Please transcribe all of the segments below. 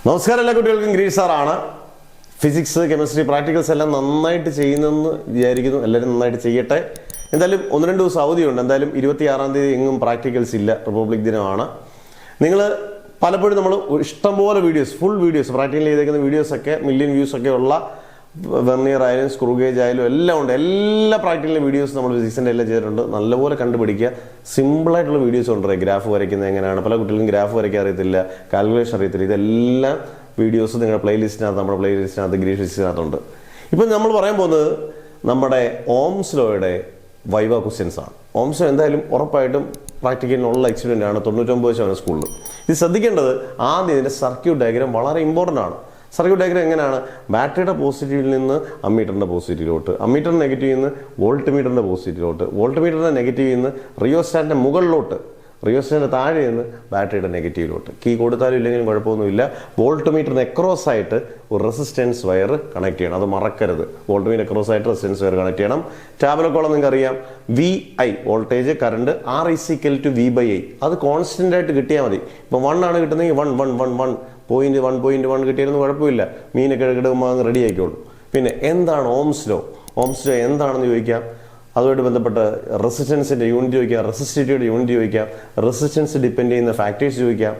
നമസ്കാരം, എല്ലാ കുട്ടികൾക്കും ഗ്രീൻ സാറാണ്. ഫിസിക്സ്, കെമിസ്ട്രി, പ്രാക്ടിക്കൽസ് എല്ലാം നന്നായിട്ട് ചെയ്യുന്നെന്ന് വിചാരിക്കുന്നു. എല്ലാവരും നന്നായിട്ട് ചെയ്യട്ടെ. എന്തായാലും 1-2 ദിവസം അവധിയുണ്ട്. എന്തായാലും 26-ാം തീയതി എങ്ങും പ്രാക്ടിക്കൽസ് ഇല്ല, റിപ്പബ്ലിക് ദിനമാണ്. നിങ്ങൾ പലപ്പോഴും നമ്മൾ ഇഷ്ടംപോലെ വീഡിയോസ്, ഫുൾ വീഡിയോസ്, പ്രാക്ടിക്കൽ ചെയ്തേക്കുന്ന വീഡിയോസൊക്കെ മില്യൺ വ്യൂസൊക്കെ ഉള്ള വെർണിയർ ആയാലും സ്ക്രൂ ഗേജ് ആയാലും എല്ലാം ഉണ്ട്. എല്ലാ പ്രാക്ടിക്കലിൻ്റെ വീഡിയോസ് നമ്മൾ ഫിസിക്സിൻ്റെ എല്ലാം ചെയ്തിട്ടുണ്ട്. നല്ലപോലെ കണ്ടുപിടിക്കുക. സിമ്പിളായിട്ടുള്ള വീഡിയോസ് ഉണ്ട്. ഗ്രാഫ് വരയ്ക്കുന്നത് എങ്ങനെയാണ്, പല കുട്ടികൾക്കും ഗ്രാഫ് വരയ്ക്കാൻ അറിയത്തില്ല, കാൽക്കുലേഷൻ അറിയത്തില്ല. ഇതെല്ലാം വീഡിയോസ് നിങ്ങളുടെ പ്ലേലിസ്റ്റിനകത്ത്, നമ്മുടെ പ്ലേലിസ്റ്റിനകത്ത്, ഗ്രീൻ ഫിസിക്സിനകത്തുണ്ട്. ഇപ്പം നമ്മൾ പറയാൻ പോകുന്നത് നമ്മുടെ ഓംസ് ലോയുടെ വൈവ ക്വസ്റ്റ്യൻസ് ആണ്. ഓംസ് ലോ എന്തായാലും ഉറപ്പായിട്ടും പ്രാക്ടിക്കലിനുള്ള എക്സ്പീരിയൻ്റ് ആണ്. 99% സ്കൂളിൽ. ഇത് ശ്രദ്ധിക്കേണ്ടത് ആദ്യം ഇതിൻ്റെ സർക്യൂട്ട് ഡയഗ്രാം വളരെ ഇമ്പോർട്ടൻ്റ് ആണ്. സർക്യൂട്ട് ഡയഗ്രാം എങ്ങനെയാണ്? ബാറ്ററിയുടെ പോസിറ്റീവിൽ നിന്ന് അമ്മീറ്ററിൻ്റെ പോസിറ്റീവിലോട്ട്, അമ്മീറ്ററിൻ്റെ നെഗറ്റീവിൽ നിന്ന് വോൾട്ട് മീറ്ററിൻ്റെ പോസിറ്റീവിലോട്ട്, വോൾട്ട് മീറ്ററിൻ്റെ നെഗറ്റീവിൽ നിന്ന് റിയോസ്റ്റാറ്റിൻ്റെ മുകളിലോട്ട്, റിയോസ്റ്റാറ്റിൻ്റെ താഴെ നിന്ന് ബാറ്ററിയുടെ നെഗറ്റീവിലോട്ട്. കീ കൊടുത്താലും ഇല്ലെങ്കിലും കുഴപ്പമൊന്നുമില്ല. വോൾട്ട് മീറ്ററിന് എക്രോസ് ആയിട്ട് ഒരു റെസിസ്റ്റൻസ് വയർ കണക്ട് ചെയ്യണം. അത് മറക്കരുത്. വോൾട്ട് മീറ്റർ എക്രോസ് ആയിട്ട് റെസിസ്റ്റൻസ് വയർ കണക്ട് ചെയ്യണം. ടാബിലക്കോളം നിങ്ങൾക്ക് അറിയാം. VI voltage, current, R = V/I. അത് കോൺസ്റ്റന്റ് ആയിട്ട് കിട്ടിയാൽ മതി. ഇപ്പം 1 ആണ് കിട്ടുന്നതെങ്കിൽ 1.1 കിട്ടിയാലൊന്നും കുഴപ്പമില്ല. മീനൊക്കെ കിടക്കുമ്പോൾ അങ്ങ് റെഡി ആയിക്കോളൂ. പിന്നെ എന്താണ് ഓംസ് ലോ? ഓംസ് ലോ എന്താണെന്ന് ചോദിക്കാം. അതുമായിട്ട് ബന്ധപ്പെട്ട് റെസിസ്റ്റൻസിൻ്റെ യൂണിറ്റ് ചോദിക്കാം, റെസിസ്റ്റിവിറ്റിയുടെ യൂണിറ്റ് ചോദിക്കാം, റെസിസ്റ്റൻസ് ഡിപ്പെൻഡ് ചെയ്യുന്ന ഫാക്ടേഴ്സ് ചോദിക്കാം.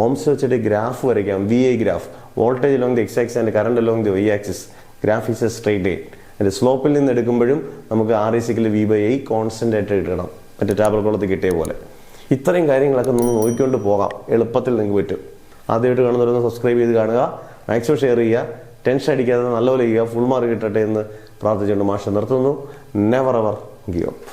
ഓംസ് വെച്ചിട്ട് ഗ്രാഫ് വരയ്ക്കാം. VI graph, voltage along the X axis and current along the Y axis. Graph is A straight line. അതിൻ്റെ സ്ലോപ്പിൽ നിന്ന് എടുക്കുമ്പോഴും നമുക്ക് R = V/I കോൺസ്റ്റന്റ് ആയിട്ട് കിട്ടണം, മറ്റേ ടാബിൾ കോളത്തിൽ കിട്ടിയ പോലെ. ഇത്രയും കാര്യങ്ങളൊക്കെ നമ്മൾ നോക്കിക്കൊണ്ട് പോകാം. എളുപ്പത്തിൽ നിങ്ങൾക്ക് പറ്റും. ആദ്യമായിട്ട് കാണുന്നവരൊന്ന് സബ്സ്ക്രൈബ് ചെയ്ത് കാണുക, മാക്സിമം ഷെയർ ചെയ്യുക, ടെൻഷൻ അടിക്കാതെ നല്ലപോലെ ചെയ്യുക. ഫുൾ മാർക്ക് കിട്ടട്ടെ എന്ന് പ്രാർത്ഥിച്ചുകൊണ്ട് മാഷ് നിർത്തുന്നു. Never ever give up.